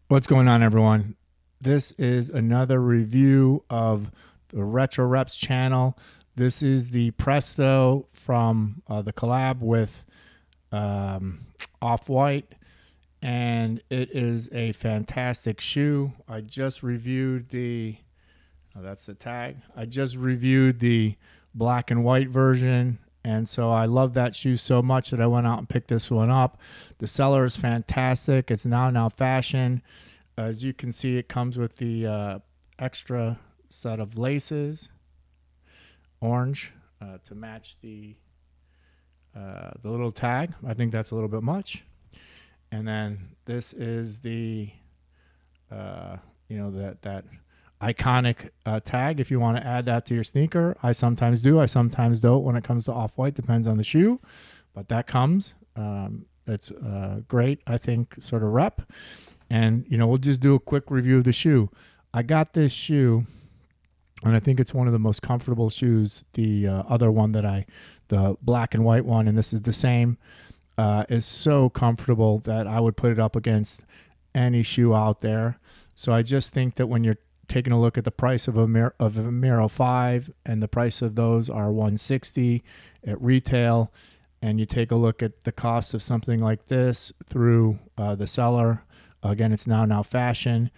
What's going on, everyone? This is another review of the Retro Reps channel. This is the Presto from the collab with Off-White, and it is a fantastic shoe. I just reviewed that's the tag. I just reviewed the black and white version, and so I love that shoe so much that I went out and picked this one up. The seller is fantastic. It's now fashion. As you can see, it comes with the extra set of laces, orange, to match the little tag. I think that's a little bit much. And then this is the that iconic tag. If you want to add that to your sneaker, I sometimes do. I sometimes don't. When it comes to Off-White, depends on the shoe, but that comes. It's great. I think sort of rep. And, we'll just do a quick review of the shoe. I got this shoe, and I think it's one of the most comfortable shoes. The other one the black and white one, and this is the same, is so comfortable that I would put it up against any shoe out there. So I just think that when you're taking a look at the price of a Miro 5, and the price of those are $160 at retail, and you take a look at the cost of something like this through the seller. Again, it's now fashion,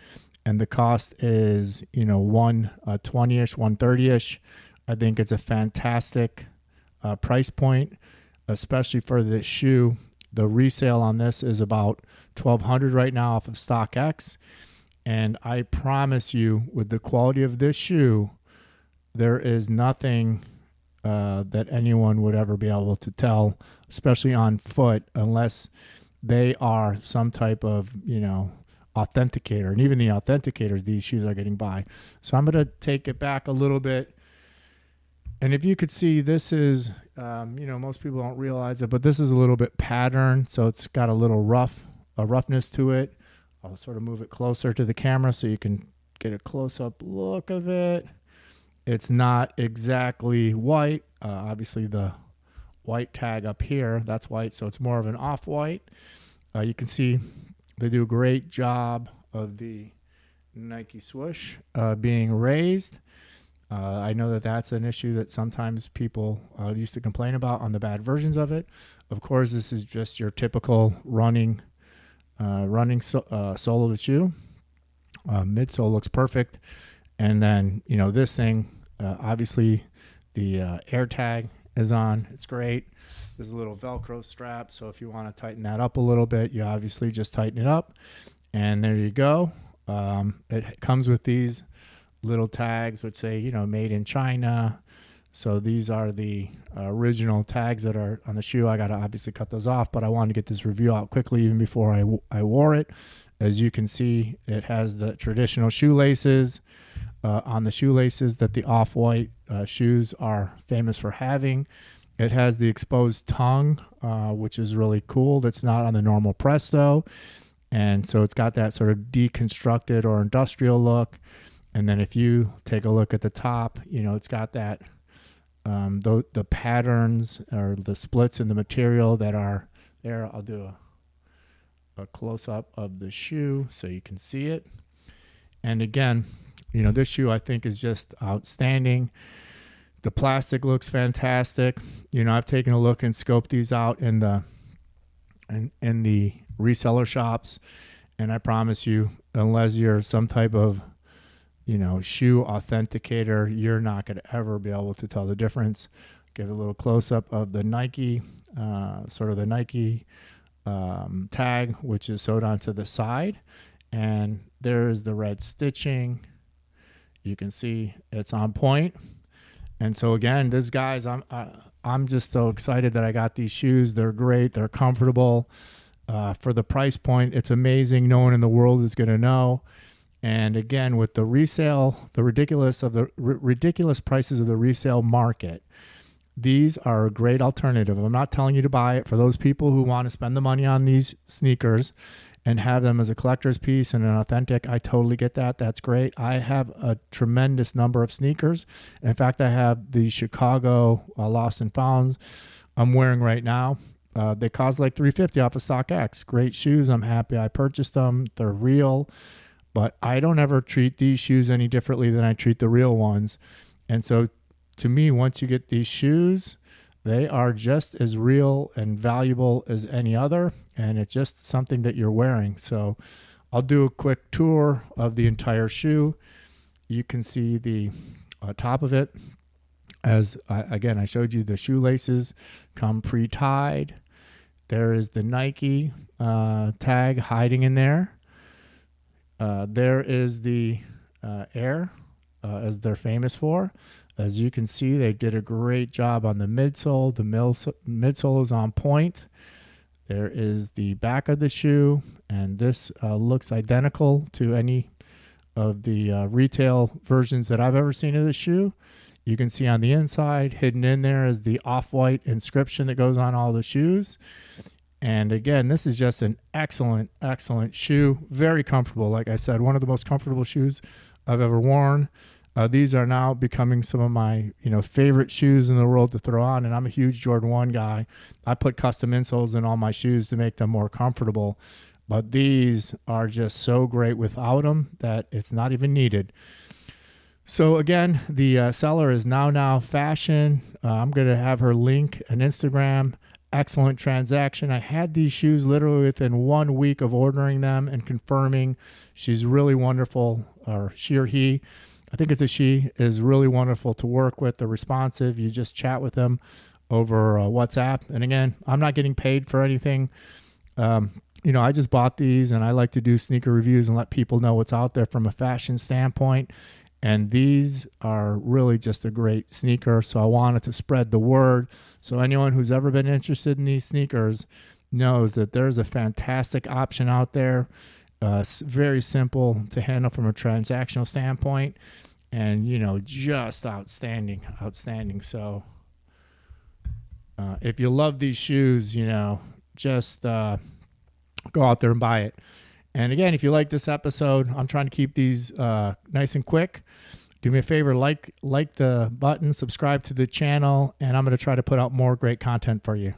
and the cost is 120ish, 130ish. I think it's a fantastic price point, especially for this shoe. The resale on this is about $1,200 right now off of StockX, and I promise you, with the quality of this shoe, there is nothing that anyone would ever be able to tell, especially on foot, unless they are some type of, authenticator. And even the authenticators, these shoes are getting by. So I'm going to take it back a little bit. And if you could see, this is, most people don't realize it, but this is a little bit patterned. So it's got a little roughness to it. I'll sort of move it closer to the camera so you can get a close-up look of it. It's not exactly white. Obviously, the white tag up here, that's white, so it's more of an off-white. You can see they do a great job of the Nike swoosh being raised. I know that that's an issue that sometimes people used to complain about on the bad versions of it. Of course, this is just your typical running sole of the shoe. Midsole looks perfect. And then, this thing, obviously the air tag is on. It's great. There's a little Velcro strap, so if you want to tighten that up a little bit, you obviously just tighten it up, and there you go. It comes with these little tags which say, made in China. So these are the original tags that are on the shoe. I got to obviously cut those off, but I wanted to get this review out quickly even before I wore it. As you can see, it has the traditional shoelaces on the shoelaces that the Off-White shoes are famous for having. It has the exposed tongue, which is really cool. That's not on the normal Presto. And so it's got that sort of deconstructed or industrial look. And then if you take a look at the top, it's got that the patterns or the splits in the material that are there. I'll do a close-up of the shoe so you can see it. And again, this shoe I think is just outstanding. The plastic looks fantastic. I've taken a look and scoped these out in the reseller shops, and I promise you, unless you're some type of shoe authenticator, you're not going to ever be able to tell the difference. Give a little close-up of the Nike, the Nike tag, which is sewed onto the side, and there's the red stitching. You can see it's on point. And so again, this guys, I'm just so excited that I got these shoes. They're great. They're comfortable. For the price point, it's amazing. No one in the world is going to know. And again, with the resale, the ridiculous prices of the resale market, these are a great alternative. I'm not telling you to buy it. For those people who want to spend the money on these sneakers and have them as a collector's piece and an authentic, I totally get that. That's great. I have a tremendous number of sneakers. In fact, I have the Chicago Lost and Founds I'm wearing right now. They cost like $350 off of StockX. Great shoes. I'm happy I purchased them. They're real, but I don't ever treat these shoes any differently than I treat the real ones. And so to me, once you get these shoes, they are just as real and valuable as any other, and it's just something that you're wearing. So I'll do a quick tour of the entire shoe. You can see the top of it. Again, I showed you the shoelaces come pre-tied. There is the Nike tag hiding in there. There is the Air, as they're famous for. As you can see, they did a great job on the midsole. The midsole is on point. There is the back of the shoe, and this looks identical to any of the retail versions that I've ever seen of the shoe. You can see on the inside, hidden in there, is the Off-White inscription that goes on all the shoes. And again, this is just an excellent, excellent shoe. Very comfortable. Like I said, one of the most comfortable shoes I've ever worn. These are now becoming some of my, favorite shoes in the world to throw on. And I'm a huge Jordan 1 guy. I put custom insoles in all my shoes to make them more comfortable. But these are just so great without them that it's not even needed. So again, the seller is Now Fashion. I'm going to have her link an Instagram. Excellent transaction. I had these shoes literally within 1 week of ordering them and confirming. She's really wonderful, or she or he, I think it's a she, is really wonderful to work with. They're responsive. You just chat with them over WhatsApp. And again, I'm not getting paid for anything. I just bought these, and I like to do sneaker reviews and let people know what's out there from a fashion standpoint. And these are really just a great sneaker. So I wanted to spread the word. So anyone who's ever been interested in these sneakers knows that there's a fantastic option out there. Very simple to handle from a transactional standpoint, and just outstanding. So if you love these shoes, just go out there and buy it. And again, if you like this episode, I'm trying to keep these nice and quick. Do me a favor, like the button, subscribe to the channel, and I'm going to try to put out more great content for you.